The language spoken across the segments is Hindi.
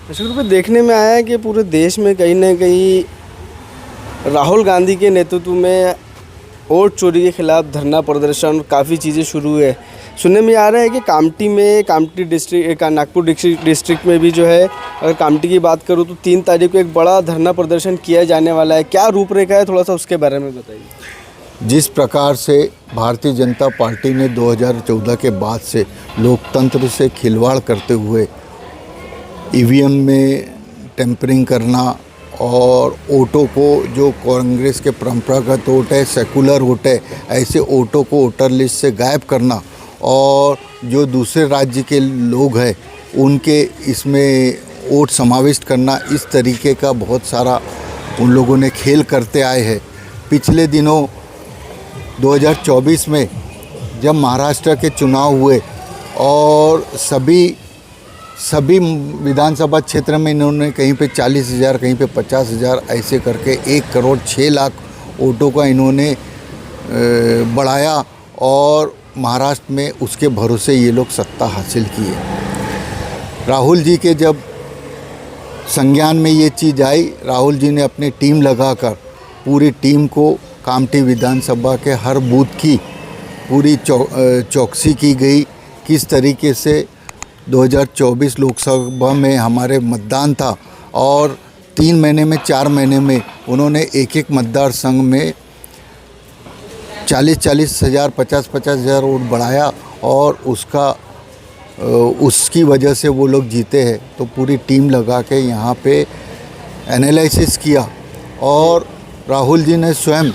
निश्चित रूप से देखने में आया है कि पूरे देश में कहीं ना कहीं राहुल गांधी के नेतृत्व में वोट चोरी के खिलाफ धरना प्रदर्शन काफ़ी चीज़ें शुरू है। सुनने में आ रहा है कि कामठी डिस्ट्रिक्ट नागपुर डिस्ट्रिक्ट में भी जो है, अगर कामठी की बात करूँ तो 3 तारीख को एक बड़ा धरना प्रदर्शन किया जाने वाला है। क्या रूपरेखा है, थोड़ा सा उसके बारे में बताइए। जिस प्रकार से भारतीय जनता पार्टी ने 2014 के बाद से लोकतंत्र से खिलवाड़ करते हुए ईवीएम में टेम्परिंग करना और वोटों को, जो कांग्रेस के परंपरागत वोट है, सेकुलर वोट है, ऐसे वोटों को वोटर लिस्ट से गायब करना और जो दूसरे राज्य के लोग हैं उनके इसमें वोट समाविष्ट करना, इस तरीके का बहुत सारा उन लोगों ने खेल करते आए हैं। पिछले दिनों 2024 में जब महाराष्ट्र के चुनाव हुए और सभी विधानसभा क्षेत्र में इन्होंने कहीं पे 40,000, कहीं पे 50,000 ऐसे करके 1 करोड़ 6 लाख वोटों का इन्होंने बढ़ाया और महाराष्ट्र में उसके भरोसे ये लोग सत्ता हासिल की है। राहुल जी के जब संज्ञान में ये चीज़ आई, राहुल जी ने अपनी टीम लगाकर पूरी टीम को कामठी विधानसभा के हर बूथ की पूरी चौकसी की गई। किस तरीके से 2024 लोकसभा में हमारे मतदान था और 3 महीने में 4 महीने में उन्होंने एक मतदार संघ में 40,000 हज़ार 50,000 हज़ार वोट बढ़ाया और उसकी वजह से वो लोग जीते हैं। तो पूरी टीम लगा के यहाँ पे एनालिसिस किया और राहुल जी ने स्वयं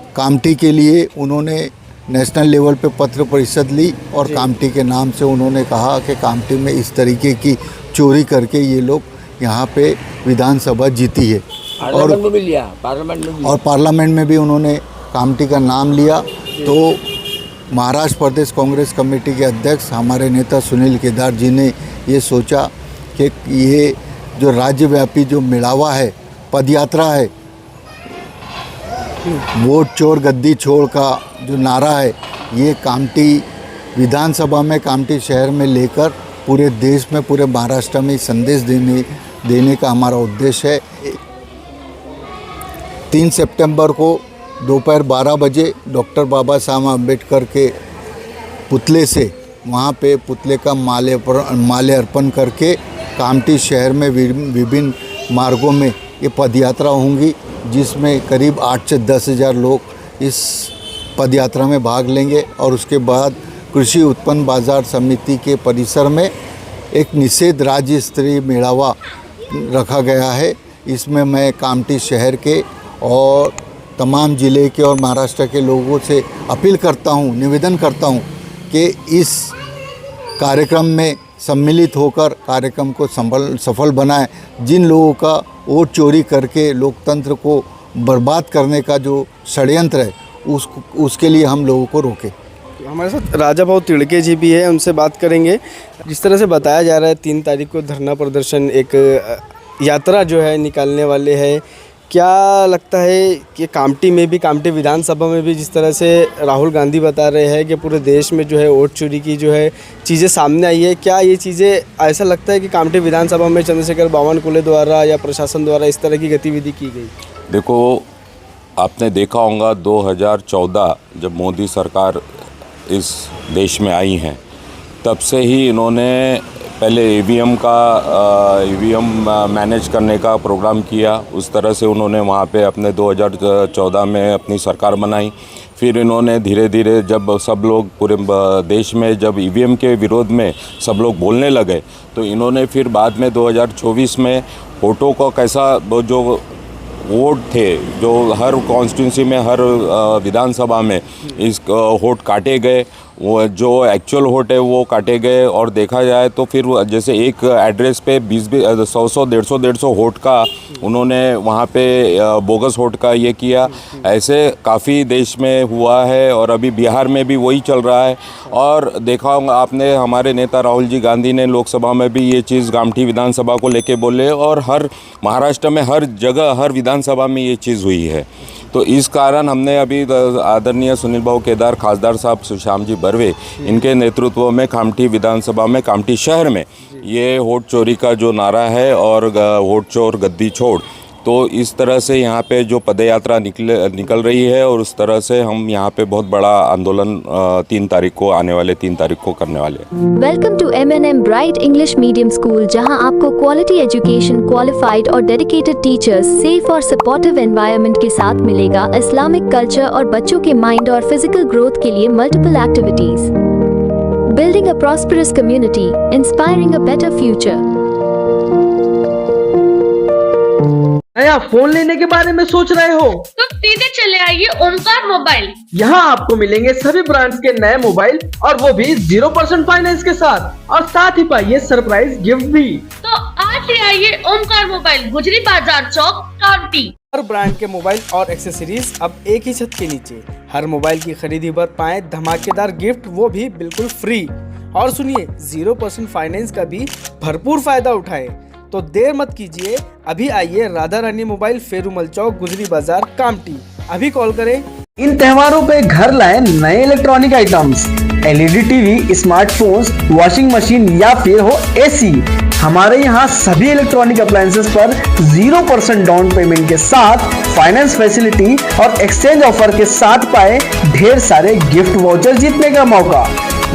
कामठी के लिए उन्होंने नेशनल लेवल पे पत्र परिषद ली और कामठी के नाम से उन्होंने कहा कि कामठी में इस तरीके की चोरी करके ये लोग यहाँ पे विधानसभा जीती है और पार्लियामेंट में भी उन्होंने कामठी का नाम लिया। तो महाराष्ट्र प्रदेश कांग्रेस कमेटी के अध्यक्ष हमारे नेता सुनील केदार जी ने ये सोचा कि ये जो राज्यव्यापी जो मिलावा है, पदयात्रा है, वोट चोर गद्दी छोड़ का जो नारा है, ये कामठी विधानसभा में, कामठी शहर में लेकर पूरे देश में, पूरे महाराष्ट्र में संदेश देने का हमारा उद्देश्य है। 3 सितंबर को दोपहर 12 बजे डॉक्टर बाबा साहब अम्बेडकर के पुतले से वहाँ पे पुतले का माल्य अर्पण करके कामठी शहर में विभिन्न मार्गों में ये पदयात्रा होंगी, जिसमें करीब 8 से 10 हज़ार लोग इस पदयात्रा में भाग लेंगे और उसके बाद कृषि उत्पन्न बाजार समिति के परिसर में एक निषेध राज्य स्तरीय मेलावा रखा गया है। इसमें मैं कामठी शहर के और तमाम ज़िले के और महाराष्ट्र के लोगों से अपील करता हूँ, निवेदन करता हूँ कि इस कार्यक्रम में सम्मिलित होकर कार्यक्रम को सफल बनाएं। जिन लोगों का वोट चोरी करके लोकतंत्र को बर्बाद करने का जो षड्यंत्र है, उसके लिए हम लोगों को रोकें। हमारे साथ राजा भाऊ तिड़के जी भी है, उनसे बात करेंगे। जिस तरह से बताया जा रहा है 3 तारीख को धरना प्रदर्शन, एक यात्रा जो है निकालने वाले हैं, क्या लगता है कि कामठी में भी, कामठी विधानसभा में भी जिस तरह से राहुल गांधी बता रहे हैं कि पूरे देश में जो है वोट चोरी की जो है चीज़ें सामने आई है, क्या ये चीज़ें ऐसा लगता है कि कामठी विधानसभा में चंद्रशेखर बावनकुले द्वारा या प्रशासन द्वारा इस तरह की गतिविधि की गई? देखो, आपने देखा होगा 2014 जब मोदी सरकार इस देश में आई हैं, तब से ही इन्होंने पहले ईवीएम मैनेज करने का प्रोग्राम किया। उस तरह से उन्होंने वहाँ पे अपने 2014 में अपनी सरकार बनाई। फिर इन्होंने धीरे धीरे जब सब लोग पूरे देश में जब ईवीएम के विरोध में सब लोग बोलने लगे, तो इन्होंने फिर बाद में 2024 में वोटों का कैसा जो वोट थे, जो हर कॉन्स्टिट्यूंसी में, हर विधानसभा में इस वोट काटे गए, वो जो एक्चुअल वोट है वो काटे गए। और देखा जाए तो फिर जैसे एक एड्रेस पे 100 150 वोट का उन्होंने वहाँ पे बोगस वोट का ये किया। ऐसे काफ़ी देश में हुआ है और अभी बिहार में भी वही चल रहा है। और देखा होगा आपने, हमारे नेता राहुल जी गांधी ने लोकसभा में भी ये चीज़ कामठी विधानसभा को लेके बोले और हर महाराष्ट्र में हर जगह, हर विधानसभा में ये चीज़ हुई है। तो इस कारण हमने अभी आदरणीय सुनील भाऊ केदार, खासदार साहब सुश्याम जी बर्वे, इनके नेतृत्व में कामठी विधानसभा में, कामठी शहर में ये वोट चोरी का जो नारा है और वोट चोर गद्दी छोड़, तो इस तरह से यहाँ पे जो पदयात्रा निकल रही है और उस तरह से हम यहाँ पे बहुत बड़ा आंदोलन 3 तारीख को, आने वाले 3 तारीख को करने वाले हैं। Welcome to M&M bright English medium school, जहां आपको क्वालिटी एजुकेशन, क्वालिफाइड और डेडिकेटेड टीचर्स, सेफ और सपोर्टिव एनवायरनमेंट के साथ मिलेगा इस्लामिक कल्चर और बच्चों के माइंड और फिजिकल ग्रोथ के लिए multiple activities. Building a prosperous community, inspiring a better future. नया फोन लेने के बारे में सोच रहे हो तो सीधे चले आइए ओमकार मोबाइल। यहाँ आपको मिलेंगे सभी ब्रांड्स के नए मोबाइल और वो भी 0% फाइनेंस के साथ, और साथ ही पाइए सरप्राइज गिफ्ट भी। तो आज ही आइए ओमकार मोबाइल, गुजरी बाजार चौक, कामठी। हर ब्रांड के मोबाइल और एक्सेसरीज अब एक ही छत के नीचे। हर मोबाइल की खरीदी पर पाएं धमाकेदार गिफ्ट, वो भी बिल्कुल फ्री। और सुनिए, 0% फाइनेंस का भी भरपूर फायदा उठाएं। तो देर मत कीजिए, अभी आइए राधा रानी मोबाइल, फेरुमल चौक, गुजरी बाजार, कामठी। अभी कॉल करें। इन त्योहारों पे घर लाएं नए electronic items, LED TV, smartphones, washing machine या फिर हो AC। हमारे यहाँ सभी इलेक्ट्रॉनिक अप्लायंसेस पर 0% डाउन पेमेंट के साथ फाइनेंस फैसिलिटी और एक्सचेंज ऑफर के साथ पाए ढेर सारे गिफ्ट वाउचर जीतने का मौका।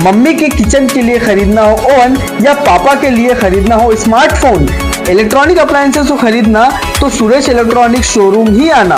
मम्मी के किचन के लिए खरीदना हो ओवन या पापा के लिए खरीदना हो स्मार्टफोन, इलेक्ट्रॉनिक अप्लायंसेस को खरीदना तो सुरेश इलेक्ट्रॉनिक शोरूम ही आना।